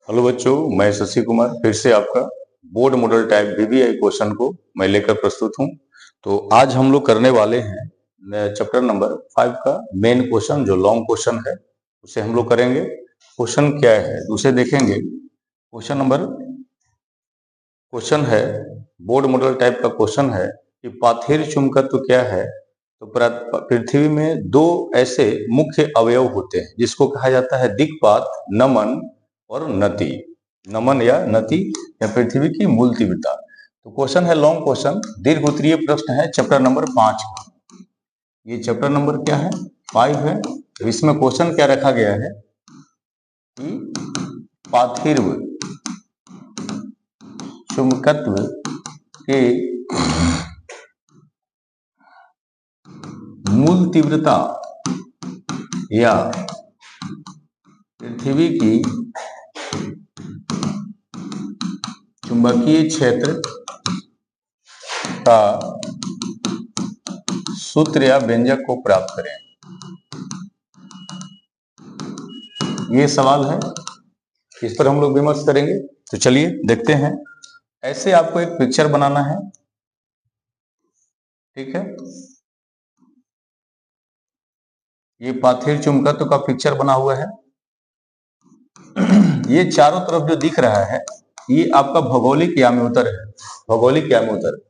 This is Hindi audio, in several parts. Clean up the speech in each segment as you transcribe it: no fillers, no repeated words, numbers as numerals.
हेलो बच्चों, मैं शशि कुमार फिर से आपका board model type VVI question को मैं लेकर प्रस्तुत हूं। तो आज हम लोग करने वाले हैं चैप्टर नंबर 5 का मेन क्वेश्चन, जो लॉन्ग क्वेश्चन है उसे हम लोग करेंगे। क्वेश्चन क्या है उसे देखेंगे। क्वेश्चन है बोर्ड मॉडल टाइप का क्वेश्चन है कि पाथेर चुंबकत्व क्या है। तो पृथ्वी में दो ऐसे मुख्य अवयव होते हैं जिसको कहा जाता है दिक्पात, नमन और नति। नमन या नति या पृथ्वी की मूल तीव्रता। तो क्वेश्चन है लॉन्ग क्वेश्चन, दीर्घ उत्तरीय प्रश्न है चैप्टर नंबर 5 का। ये चैप्टर नंबर क्या है? 5 है। तो इसमें क्वेश्चन क्या रखा गया है कि पार्थिव चुंबकत्व के मूल तीव्रता या पृथ्वी की चुंबकीय क्षेत्र का सूत्र या व्यंजक को प्राप्त करें। ये सवाल है, इस पर हम लोग विमर्श करेंगे। तो चलिए देखते हैं। ऐसे आपको एक पिक्चर बनाना है, ठीक है। ये पार्थिव चुंबकत्व का पिक्चर बना हुआ है। ये चारों तरफ जो दिख रहा है ये आपका भौगोलिक याम्योत्तर है। भौगोलिक याम्योत्तर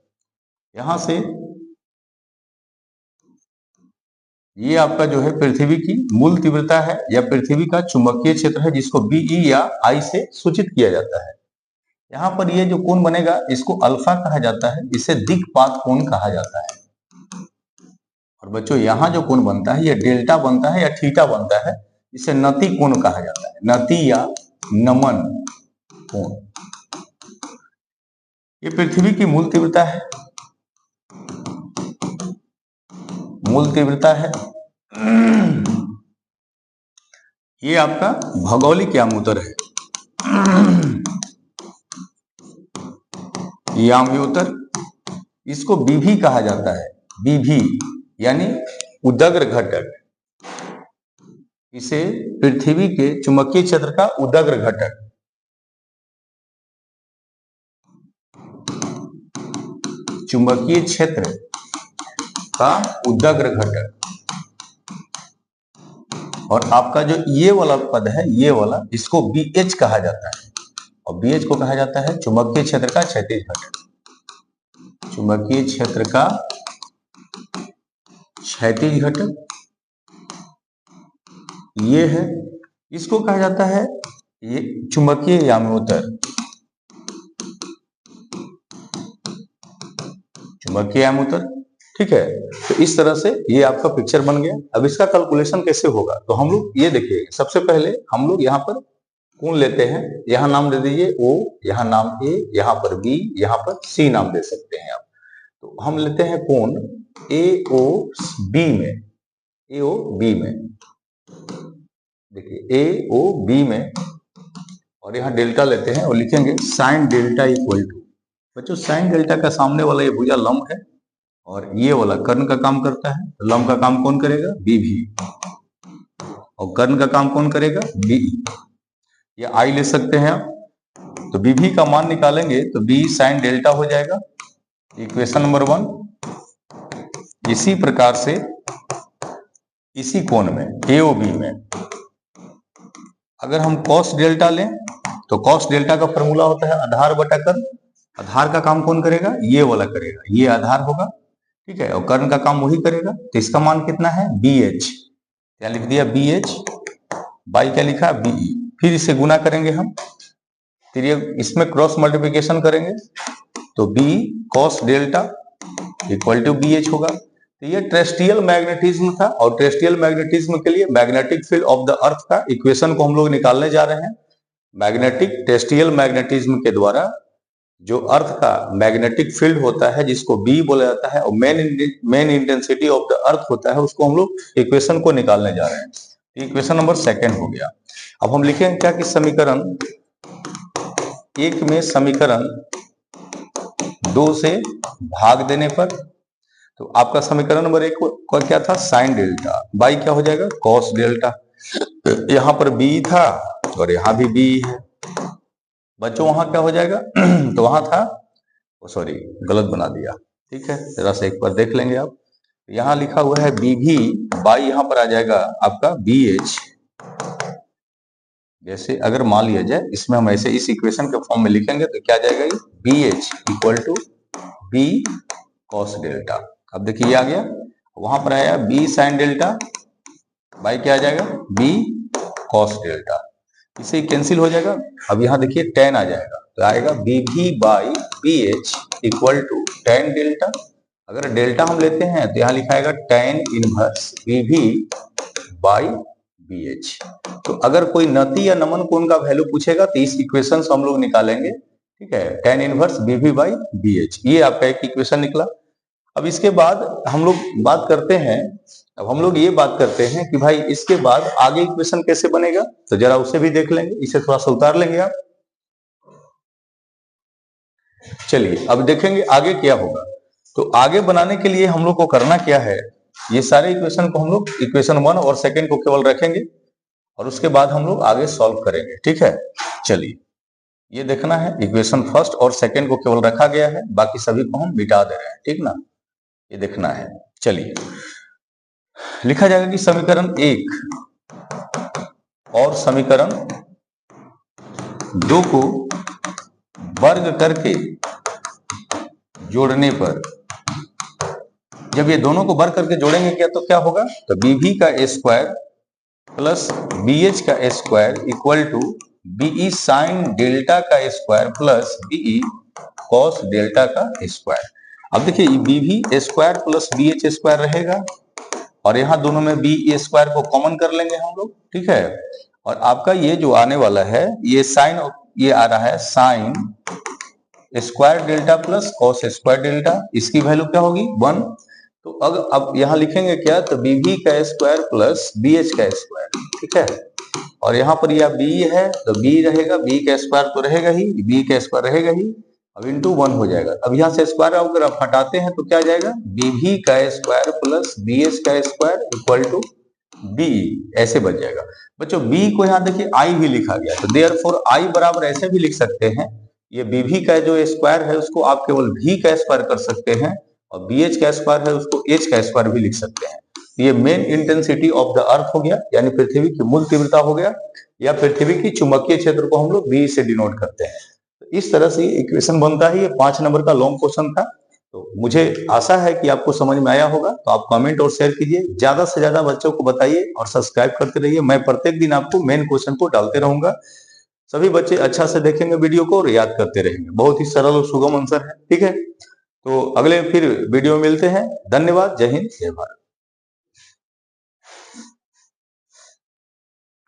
यहां से ये आपका जो है पृथ्वी की मूल तीव्रता है या पृथ्वी का चुंबकीय क्षेत्र है, जिसको बीई या आई से सूचित किया जाता है। यहाँ पर ये जो कोण बनेगा इसको अल्फा कहा जाता है, इसे दिक्पात कोण कहा जाता है। और बच्चों यहाँ जो कोण बनता है ये डेल्टा बनता है या थीटा बनता है, इसे नति कोण कहा जाता है। नति या नमन कोण। ये पृथ्वी की मूल तीव्रता है। मूल तीव्रता है। ये आपका भौगोलिक याम्योत्तर है। याम्योत्तर, इसको बीभी कहा जाता है। बीभी यानी उदग्र घटक। इसे पृथ्वी के चुंबकीय क्षेत्र का उदग्र घटक, चुंबकीय क्षेत्र का उदग्र घटक। और आपका जो ये वाला पद है, ये वाला, इसको BH कहा जाता है। और BH को कहा जाता है चुंबकीय क्षेत्र का क्षैतिज घटक। चुंबकीय क्षेत्र का क्षैतिज घटक ये है। इसको कहा जाता है ये चुंबकीय याम्योत्तर। चुंबकीय याम्योत्तर, ठीक है। तो इस तरह से ये आपका पिक्चर बन गया। अब इसका कैलकुलेशन कैसे होगा, तो हम लोग ये देखिए। सबसे पहले हम लोग यहाँ पर कोण लेते हैं। यहाँ नाम दे दीजिए O, यहाँ नाम A, यहाँ पर B, यहाँ पर C नाम दे सकते हैं आप। तो हम लेते हैं कोण AOB में। AOB में देखिए AOB में, और यहाँ डेल्टा लेते हैं और लिखेंगे साइन डेल्टा इक्वल टू। बच्चों साइन डेल्टा का सामने वाला ये भुजा लंब है और ये वाला कर्ण का काम करता है। तो लंब का काम कौन करेगा? BV। और कर्ण का काम कौन करेगा? BE। ये आई ले सकते हैं आप। तो BV का मान निकालेंगे तो B साइन डेल्टा हो जाएगा, इक्वेशन नंबर 1। इसी प्रकार से इसी कोण में AOB में अगर हम कॉस डेल्टा लें तो कॉस डेल्टा का फॉर्मूला होता है आधार बटा कर्ण। आधार का काम कौन करेगा? ये वाला करेगा, ये आधार होगा, ठीक है। और कर्ण का काम वही करेगा। तो इसका मान कितना है? BH। क्या लिख दिया? BH बाई क्या लिखा? BE। फिर इसे गुना करेंगे हम, फिर ये इसमें क्रॉस मल्टीप्लिकेशन करेंगे तो B cos delta equal to BH होगा। तो ये टेरेस्ट्रियल मैग्नेटिज्म था, और टेरेस्ट्रियल मैग्नेटिज्म के लिए magnetic field of the earth का इक्वेशन को हम लोग निकालने जा रहे हैं। मैग्नेटिक टेरेस्ट्रियल मैग्नेटिज्म के द्वारा जो अर्थ का मैग्नेटिक फील्ड होता है, जिसको B बोला जाता है, और main intensity of the earth होता है, उसको हम लोग इक्वेशन को निकालने जा रहे हैं। इक्वेशन नंबर 2 हो गया। अब हम लिखेंगे क्या कि समीकरण 1 में समीकरण 2 से भाग देने पर, तो आपका समीकरण नंबर 1 का क्या था, साइन डेल्टा बाई क्या हो जाएगा, कॉस डेल्टा। यहाँ पर बी था और यहाँ भी बी है बच्चों, वहां क्या हो जाएगा तो वहां था, सॉरी गलत बना दिया, ठीक है, जरा से एक बार देख लेंगे आप। यहाँ लिखा हुआ है बी भी बाई, यहाँ पर आ जाएगा आपका बी एच। जैसे अगर मान लिया जाए इसमें हम ऐसे इस इक्वेशन के फॉर्म में लिखेंगे तो क्या आ जाएगा, B H equal to B cos delta. अब देखिए ये आ गया, वहां पर आया बी साइन डेल्टा बाई क्या आ जाएगा, बी कॉस डेल्टा, इसे कैंसिल हो जाएगा। अब यहाँ देखिए tan आ जाएगा तो आएगा बी भी by B H equal to tan delta. अगर डेल्टा हम लेते हैं तो यहाँ लिखाएगा tan इनवर्स बी भी बाई बी एच। तो अगर कोई नति या नमन कोण का वैल्यू पूछेगा तो इस इक्वेशन से हम लोग निकालेंगे, ठीक है, tan इनवर्स बी भी बाई बी एच, ये आपका एक इक्वेशन निकला। अब इसके बाद हम लोग बात करते हैं, अब हम लोग ये बात करते हैं कि भाई इसके बाद आगे इक्वेशन कैसे बनेगा, तो जरा उसे भी देख लेंगे, इसे थोड़ा सा उतार लेंगे आप। चलिए अब देखेंगे आगे क्या होगा। तो आगे बनाने के लिए हम लोग को करना क्या है, ये सारे इक्वेशन को हम लोग इक्वेशन 1 और 2 को केवल रखेंगे और उसके बाद हम लोग आगे सॉल्व करेंगे, ठीक है। चलिए ये देखना है, इक्वेशन 1 और 2 को केवल रखा गया है, बाकी सभी को हम मिटा दे रहे हैं, ठीक ना, ये देखना है। चलिए लिखा जाएगा कि समीकरण 1 और समीकरण 2 को वर्ग करके जोड़ने पर, जब ये दोनों को वर्ग करके जोड़ेंगे क्या तो क्या होगा, तो बी भी का स्क्वायर प्लस बी एच का square equal to B sine delta का square plus B cos delta का स्क्वायर। अब देखिए B V square plus B H square रहेगा और यहाँ दोनों में बी स्क्वायर को कॉमन कर लेंगे हम लोग, ठीक है। और आपका ये जो आने वाला है ये साइन, ये आ रहा है sine square delta plus cos square delta, इसकी वैल्यू क्या होगी 1। तो अगर अब यहाँ लिखेंगे क्या, तो बी भी का स्क्वायर प्लस बी एच का स्क्वायर, ठीक है। और यहाँ पर यह बी है तो बी रहेगा, बी का स्क्वायर तो रहेगा ही, बी का स्क्वायर रहेगा ही, अब इंटू 1 हो जाएगा। अब यहाँ से स्क्वायर अगर आप हटाते हैं तो क्या आ जाएगा, बी भी का स्क्वायर प्लस बी एच का स्क्वायर इक्वल टू बी, ऐसे बच जाएगा। बच्चों बी को यहाँ देखिए आई भी लिखा गया, तो देयरफॉर आई बराबर ऐसे भी लिख सकते हैं, ये बी भी का जो स्क्वायर है उसको आप केवल भी का स्क्वायर कर सकते हैं और बी एच का स्क्वायर है उसको एच का स्क्वायर भी लिख सकते हैं। ये main intensity of the earth हो गया, यानी पृथ्वी की मूल तीव्रता हो गया, या पृथ्वी की चुंबकीय क्षेत्र को हम लोग बी से डिनोट करते हैं। तो इस तरह से इक्वेशन बनता है। ये 5 नंबर का लॉन्ग क्वेश्चन था। तो मुझे आशा है कि आपको समझ में आया होगा, तो आप कमेंट और शेयर कीजिए, ज्यादा से ज्यादा बच्चों को बताइए और सब्सक्राइब करते रहिए। मैं प्रत्येक दिन आपको मेन क्वेश्चन को डालते रहूंगा, सभी बच्चे अच्छा से देखेंगे वीडियो को और याद करते रहेंगे। बहुत ही सरल और सुगम आंसर है, ठीक है। तो अगले फिर वीडियो में मिलते हैं। धन्यवाद। जय हिंद, जय भारत।